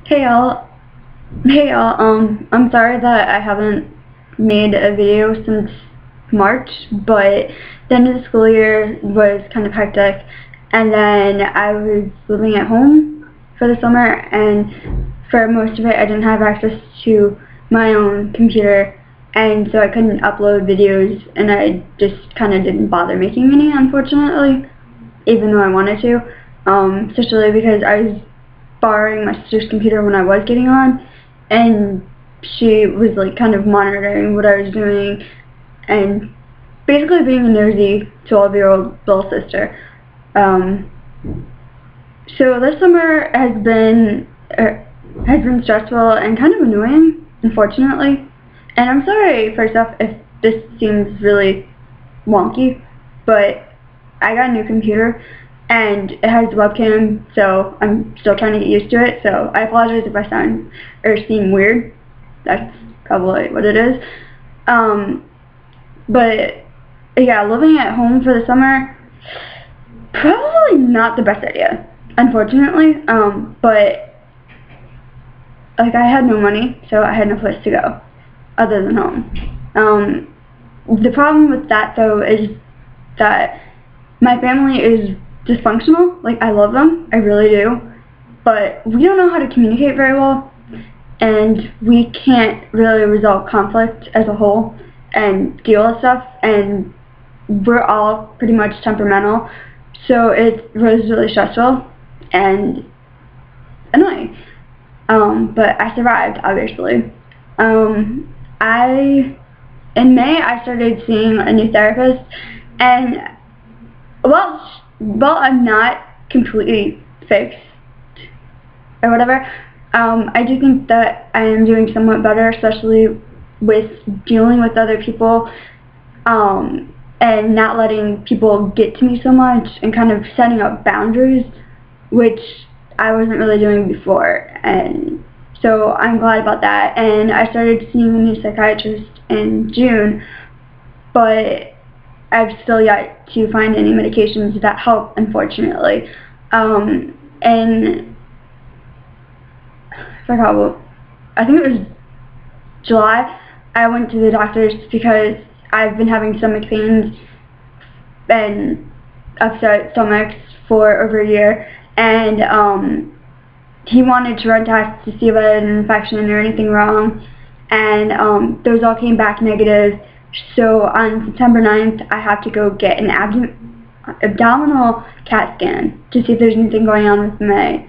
Hey y'all. I'm sorry that I haven't made a video since March, but the end of the school year was kind of hectic, and then I was living at home for the summer, and for most of it I didn't have access to my own computer, and so I couldn't upload videos, and I just kind of didn't bother making any, unfortunately, even though I wanted to, especially because I was borrowing my sister's computer when I was getting on, and she was like kind of monitoring what I was doing and basically being a nosy 12-year-old little sister. So this summer has been stressful and kind of annoying, unfortunately. And I'm sorry first off if this seems really wonky, but I got a new computer and it has webcam, so I'm still trying to get used to it, so I apologize if I sound or seem weird. That's probably what it is. But yeah, living at home for the summer, probably not the best idea, unfortunately. But like, I had no money, so I had no place to go other than home. The problem with that though is that my family is dysfunctional. Like, I love them, I really do, but we don't know how to communicate very well, and we can't really resolve conflict as a whole and deal with stuff, and we're all pretty much temperamental, so it was really stressful and annoying. But I survived, obviously. In May I started seeing a new therapist, and well, I'm not completely fixed or whatever. I do think that I am doing somewhat better, especially with dealing with other people, and not letting people get to me so much, and kind of setting up boundaries, which I wasn't really doing before. And so I'm glad about that. And I started seeing a new psychiatrist in June, but I've still yet to find any medications that help, unfortunately. And I forgot what, I think it was July, I went to the doctor's because I've been having stomach pains and upset stomachs for over a year, and he wanted to run tests to see if I had an infection or anything wrong, and those all came back negative. So on September 9th, I have to go get an abdominal CAT scan to see if there's anything going on with my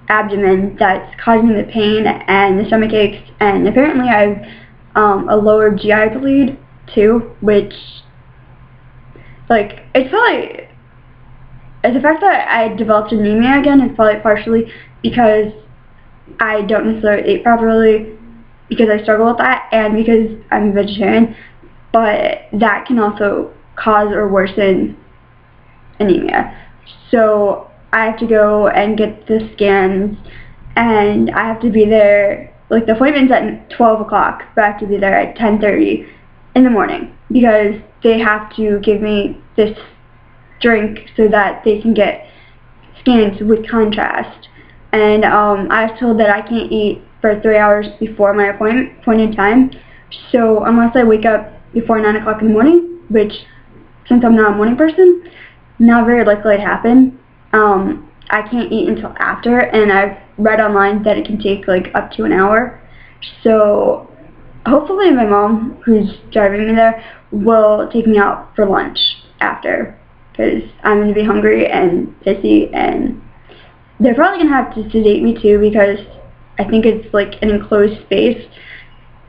abdomen that's causing the pain and the stomach aches. And apparently I have a lower GI bleed too, which, like, it's probably, the fact that I developed anemia again is probably partially because I don't necessarily eat properly, because I struggle with that, and because I'm a vegetarian. But that can also cause or worsen anemia. So I have to go and get the scans, and I have to be there, like, the appointment's at 12 o'clock, but I have to be there at 10:30 in the morning, because they have to give me this drink so that they can get scans with contrast. And I was told that I can't eat for 3 hours before my appointed time, so unless I wake up before 9 o'clock in the morning, which, since I'm not a morning person, not very likely to happen, I can't eat until after, and I've read online that it can take like up to an hour. So hopefully my mom, who's driving me there, will take me out for lunch after, because I'm going to be hungry and pissy, and they're probably going to have to sedate me too, because I think it's like an enclosed space,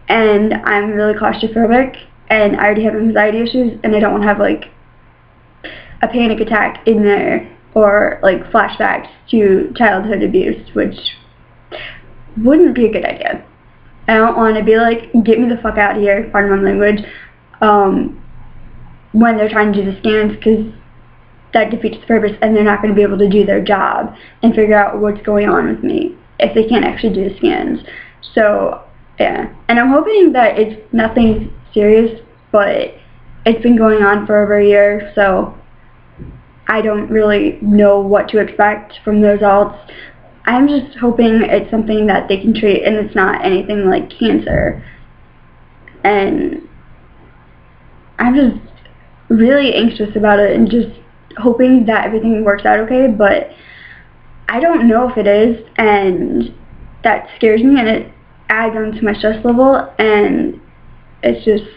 and I'm really claustrophobic, and I already have anxiety issues, and I don't want to have like a panic attack in there, or like flashbacks to childhood abuse, which wouldn't be a good idea. I don't want to be like, get me the fuck out of here, pardon my language, when they're trying to do the scans, because that defeats the purpose, and they're not going to be able to do their job and figure out what's going on with me if they can't actually do the scans. So yeah, and I'm hoping that it's nothing serious, but it's been going on for over a year, so I don't really know what to expect from the results. I'm just hoping it's something that they can treat and it's not anything like cancer. And I'm just really anxious about it and just hoping that everything works out okay, but I don't know if it is, and that scares me and it adds on to my stress level, and it's just,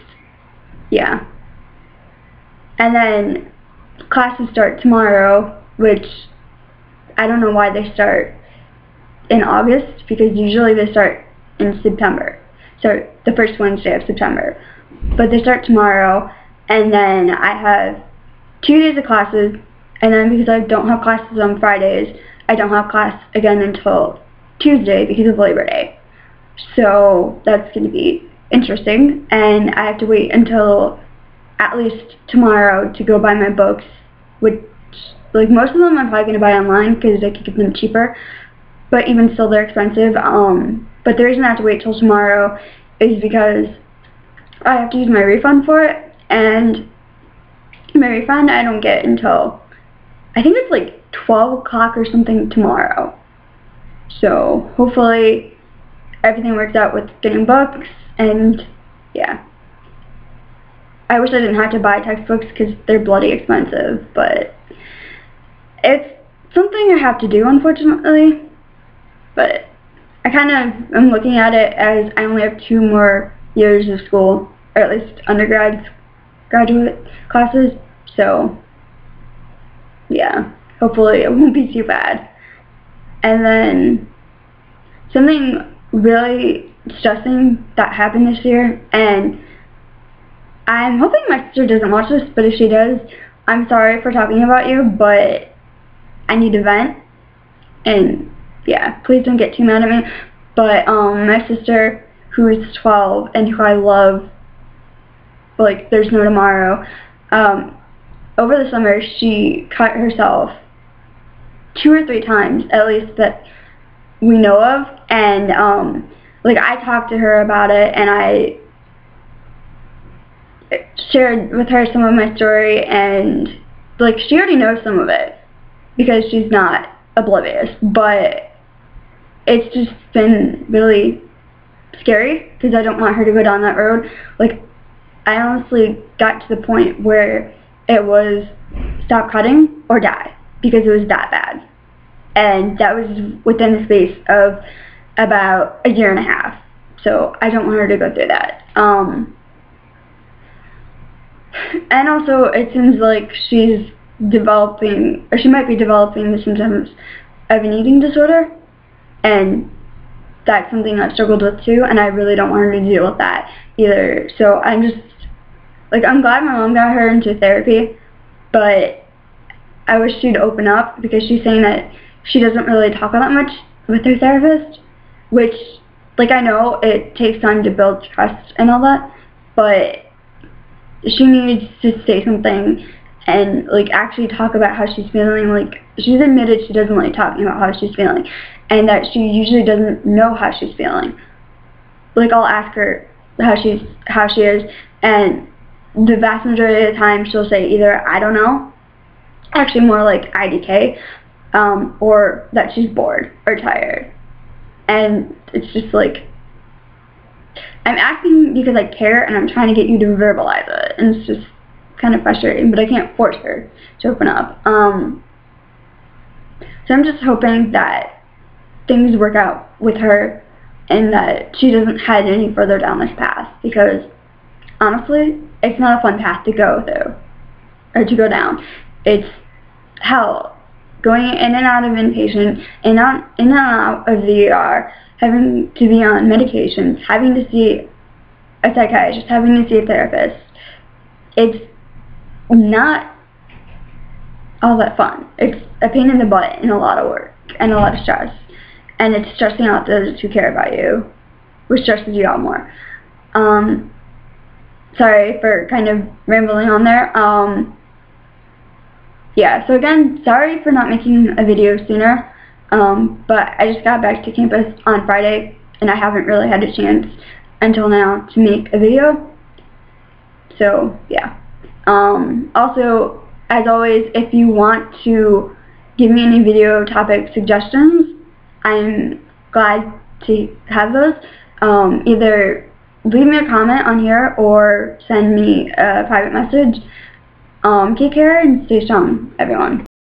yeah. And then classes start tomorrow, which I don't know why they start in August, because usually they start in September, so the first Wednesday of September, but they start tomorrow, and then I have 2 days of classes, and then because I don't have classes on Fridays, I don't have class again until Tuesday because of Labor Day. So that's going to be interesting, and I have to wait until at least tomorrow to go buy my books, which, like, most of them I'm probably going to buy online because I can get them cheaper, but even still they're expensive. But the reason I have to wait till tomorrow is because I have to use my refund for it, and my refund I don't get until, I think it's like 12 o'clock or something tomorrow. So hopefully everything works out with getting books, and yeah. I wish I didn't have to buy textbooks because they're bloody expensive, but it's something I have to do, unfortunately. But I kind of am looking at it as I only have 2 more years of school, or at least graduate classes, so yeah, hopefully it won't be too bad. And then something really stressing that happened this year, and I'm hoping my sister doesn't watch this, but if she does, I'm sorry for talking about you, but I need to vent, and yeah, please don't get too mad at me. But my sister, who is 12 and who I love like there's no tomorrow, over the summer she cut herself 2 or 3 times, at least that we know of, and like I talked to her about it, and I shared with her some of my story, and like she already knows some of it because she's not oblivious, but it's just been really scary because I don't want her to go down that road. Like, I honestly got to the point where it was stop cutting or die because it was that bad, and that was within the space of about a year and a half, so I don't want her to go through that. And also it seems like she's developing, or she might be developing, the symptoms of an eating disorder, and that's something I've struggled with too, and I really don't want her to deal with that either. So I'm just, like, I'm glad my mom got her into therapy, but I wish she'd open up, because she's saying that she doesn't really talk that much with her therapist, which, like, I know it takes time to build trust and all that, but she needs to say something and, like, actually talk about how she's feeling. Like, she's admitted she doesn't like talking about how she's feeling, and that she usually doesn't know how she's feeling. Like, I'll ask her how she is, and the vast majority of the time she'll say either I don't know, actually more like IDK, or that she's bored or tired. And it's just like, I'm acting because I care, and I'm trying to get you to verbalize it, and it's just kind of frustrating, but I can't force her to open up. So I'm just hoping that things work out with her and that she doesn't head any further down this path, because honestly, it's not a fun path to go through, or to go down. It's hell, going in and out of inpatient, in and out of the ER, having to be on medications, having to see a psychiatrist, having to see a therapist. It's not all that fun. It's a pain in the butt and a lot of work and a lot of stress. And it's stressing out those who care about you, which stresses you out more. Sorry for kind of rambling on there. Yeah, so again, sorry for not making a video sooner. But I just got back to campus on Friday, and I haven't really had a chance until now to make a video. So, yeah. Also, as always, if you want to give me any video topic suggestions, I'm glad to have those. Either leave me a comment on here or send me a private message. Take care and stay strong, everyone.